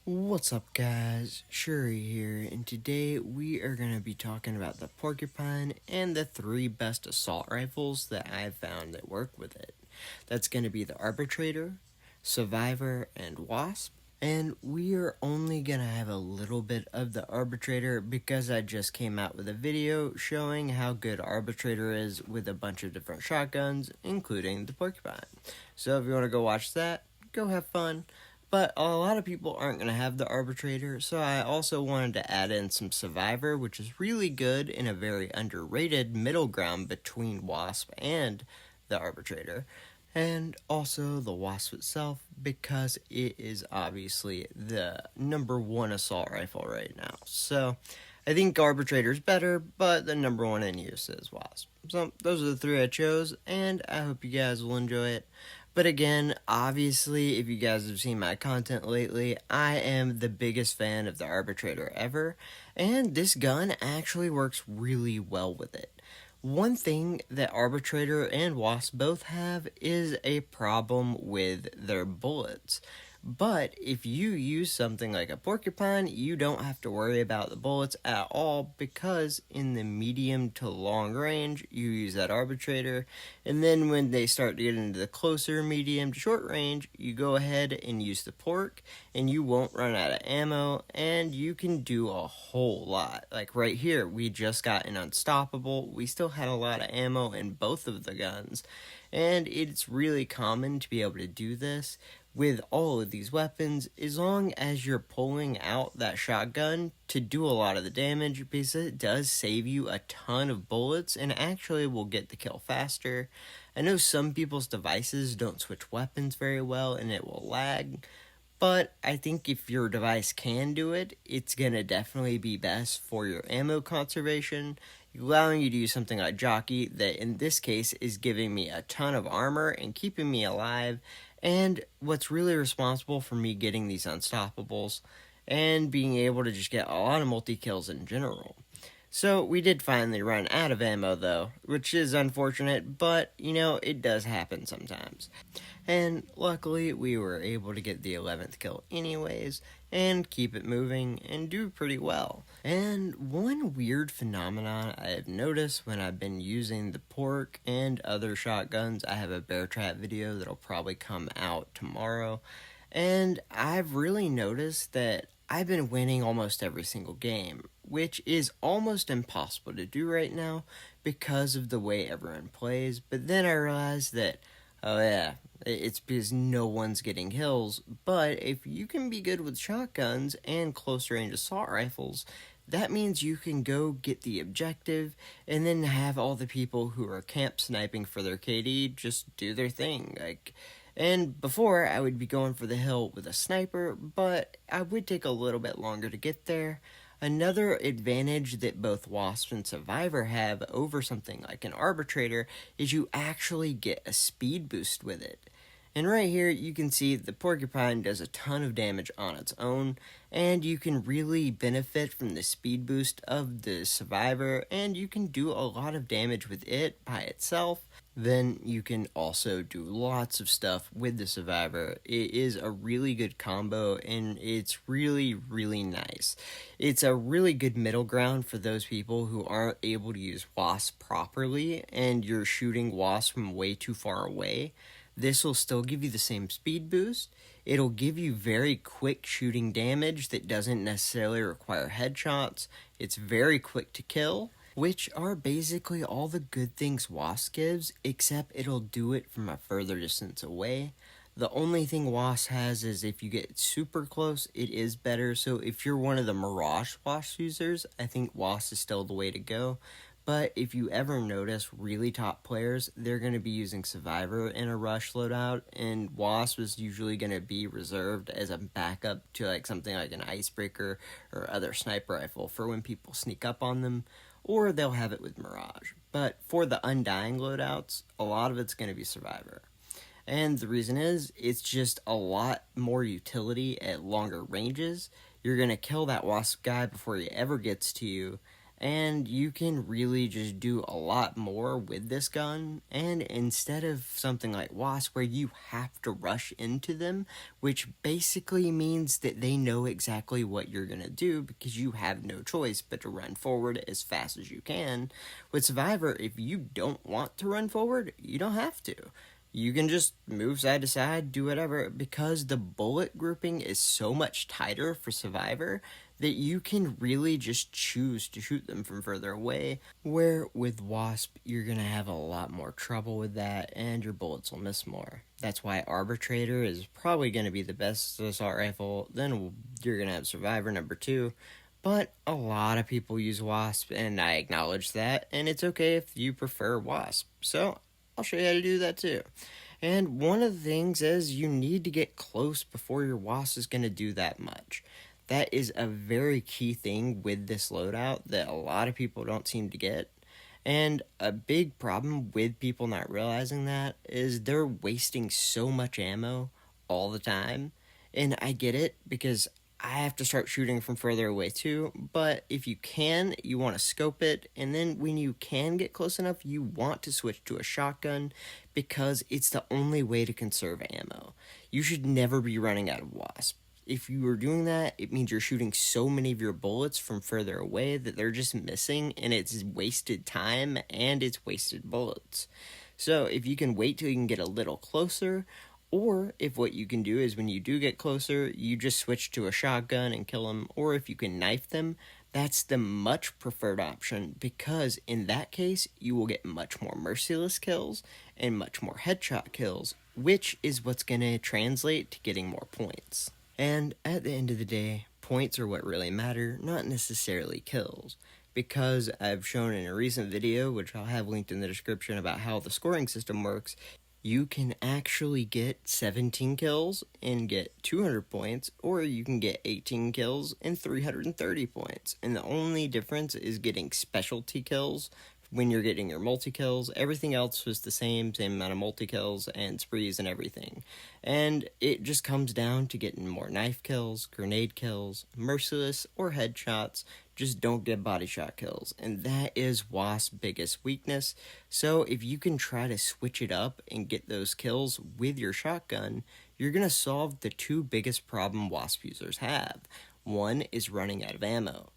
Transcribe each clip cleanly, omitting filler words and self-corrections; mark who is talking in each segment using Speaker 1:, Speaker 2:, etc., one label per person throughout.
Speaker 1: What's up guys, Shouri here, and today we are going to be talking about the Porcupine and the 3 best assault rifles that I've found that work with it. That's going to be the Arbitrator, Survivor, and Wasp. And we are only going to have a little bit of the Arbitrator because I just came out with a video showing how good Arbitrator is with a bunch of different shotguns, including the Porcupine. So if you want to go watch that, go have fun. But a lot of people aren't going to have the Arbitrator, so I also wanted to add in some Survivor, which is really good in a very underrated middle ground between Wasp and the Arbitrator. And also the Wasp itself, because it is obviously the #1 assault rifle right now. So I think Arbitrator is better, but the #1 in use is Wasp. So those are the 3 I chose, and I hope you guys will enjoy it. But again, obviously, if you guys have seen my content lately, I am the biggest fan of the Arbitrator ever, and this gun actually works really well with it. One thing that Arbitrator and Wasp both have is a problem with their bullets. But if you use something like a Porcupine, you don't have to worry about the bullets at all, because in the medium to long range, you use that Arbitrator, and then when they start to get into the closer medium to short range, you go ahead and use the Porc, and you won't run out of ammo, and you can do a whole lot. Like right here, we just got an Unstoppable. We still had a lot of ammo in both of the guns, and it's really common to be able to do this with all of these weapons, as long as you're pulling out that shotgun to do a lot of the damage, because it does save you a ton of bullets and actually will get the kill faster. I know some people's devices don't switch weapons very well and it will lag, but I think if your device can do it, it's going to definitely be best for your ammo conservation, allowing you to use something like Jockey, that in this case is giving me a ton of armor and keeping me alive, and what's really responsible for me getting these Unstoppables and being able to just get a lot of multi-kills in general. So we did finally run out of ammo though, which is unfortunate, but you know, it does happen sometimes. And luckily we were able to get the 11th kill anyways, and keep it moving and do pretty well. And one weird phenomenon I have noticed when I've been using the Porc and other shotguns, I have a bear trap video that'll probably come out tomorrow, and I've really noticed that I've been winning almost every single game, which is almost impossible to do right now because of the way everyone plays. But then I realized that, oh yeah, it's because no one's getting kills. But if you can be good with shotguns and close range assault rifles, that means you can go get the objective and then have all the people who are camp sniping for their KD just do their thing. And before, I would be going for the hill with a sniper, but I would take a little bit longer to get there. Another advantage that both Wasp and Survivor have over something like an Arbitrator is you actually get a speed boost with it. And right here, you can see the Porcupine does a ton of damage on its own, and you can really benefit from the speed boost of the Survivor, and you can do a lot of damage with it by itself. Then you can also do lots of stuff with the Survivor. It is a really good combo, and it's really, really nice. It's a really good middle ground for those people who aren't able to use Wasp properly, and you're shooting Wasp from way too far away. This will still give you the same speed boost. It'll give you very quick shooting damage that doesn't necessarily require headshots. It's very quick to kill, which are basically all the good things Wasp gives, except it'll do it from a further distance away. The only thing Wasp has is if you get super close, it is better. So if you're one of the Mirage Wasp users, I think Wasp is still the way to go. But if you ever notice really top players, they're going to be using Survivor in a rush loadout, and Wasp is usually going to be reserved as a backup to like something like an Icebreaker or other sniper rifle for when people sneak up on them, or they'll have it with Mirage. But for the Undying loadouts, a lot of it's going to be Survivor. And the reason is, it's just a lot more utility at longer ranges. You're going to kill that Wasp guy before he ever gets to you, And you can really just do a lot more with this gun. And instead of something like Wasp where you have to rush into them, which basically means that they know exactly what you're going to do because you have no choice but to run forward as fast as you can. With Survivor, if you don't want to run forward, you don't have to. You can just move side to side, do whatever, because the bullet grouping is so much tighter for Survivor that you can really just choose to shoot them from further away, where with Wasp, you're going to have a lot more trouble with that, and your bullets will miss more. That's why Arbitrator is probably going to be the best assault rifle, then you're going to have Survivor number 2, but a lot of people use Wasp, and I acknowledge that, and it's okay if you prefer Wasp. So I'll show you how to do that too. And one of the things is you need to get close before your Wasp is going to do that much. That is a very key thing with this loadout that a lot of people don't seem to get. And a big problem with people not realizing that is they're wasting so much ammo all the time. And I get it because I have to start shooting from further away too, but if you can, you want to scope it, and then when you can get close enough, you want to switch to a shotgun because it's the only way to conserve ammo. You should never be running out of Wasp. If you are doing that, it means you're shooting so many of your bullets from further away that they're just missing, and it's wasted time and it's wasted bullets. So if you can wait till you can get a little closer, or if what you can do is when you do get closer, you just switch to a shotgun and kill them, or if you can knife them, that's the much preferred option because in that case, you will get much more merciless kills and much more headshot kills, which is what's going to translate to getting more points. And at the end of the day, points are what really matter, not necessarily kills. Because I've shown in a recent video, which I'll have linked in the description about how the scoring system works, you can actually get 17 kills and get 200 points, or you can get 18 kills and 330 points. And the only difference is getting specialty kills when you're getting your multi-kills. Everything else was the same amount of multi-kills and sprees and everything. And it just comes down to getting more knife kills, grenade kills, merciless, or headshots. Just don't get body shot kills. And that is Wasp's biggest weakness. So if you can try to switch it up and get those kills with your shotgun, you're going to solve the two biggest problem Wasp users have. One is running out of ammo.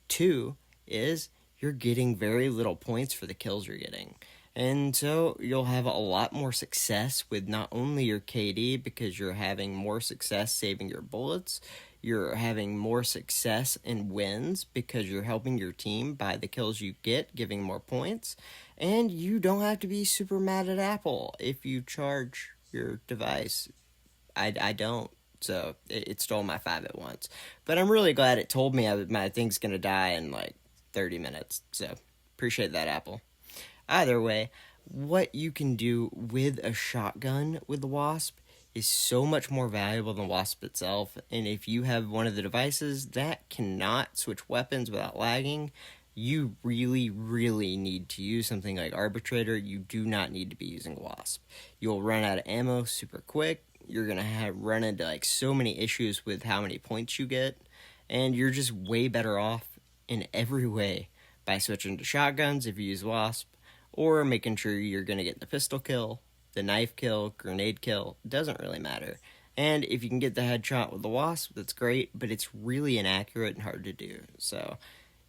Speaker 1: Two is you're getting very little points for the kills you're getting. And so you'll have a lot more success with not only your KD because you're having more success saving your bullets, you're having more success in wins because you're helping your team by the kills you get, giving more points, and you don't have to be super mad at Apple if you charge your device. I don't. So it stole my 5 at once. But I'm really glad it told me my thing's going to die in like 30 minutes. So appreciate that, Apple. Either way, what you can do with a shotgun with the Wasp is so much more valuable than Wasp itself. And if you have one of the devices that cannot switch weapons without lagging, you really, really need to use something like Arbitrator. You do not need to be using Wasp. You'll run out of ammo super quick. You're going to run into like so many issues with how many points you get. And you're just way better off in every way by switching to shotguns if you use Wasp, or making sure you're going to get the pistol kill, the knife kill, grenade kill. Doesn't really matter. And if you can get the headshot with the Wasp, that's great, but it's really inaccurate and hard to do. So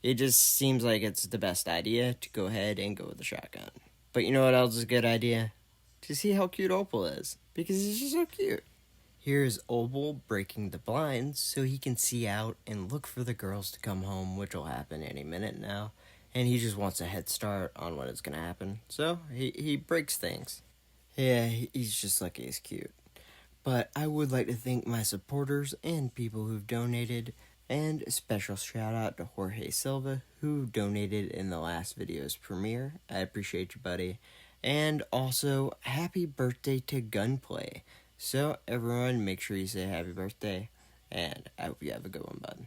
Speaker 1: it just seems like it's the best idea to go ahead and go with the shotgun. But you know what else is a good idea? To see how cute Opal is, because he's just so cute. Here's Opal breaking the blinds so he can see out and look for the girls to come home, which will happen any minute now. And he just wants a head start on when it's going to happen. So he breaks things. Yeah, he's just lucky he's cute. But I would like to thank my supporters and people who've donated. And a special shout out to Jorge Silva, who donated in the last video's premiere. I appreciate you, buddy. And also, happy birthday to Gunplay. So, everyone, make sure you say happy birthday. And I hope you have a good one, bud.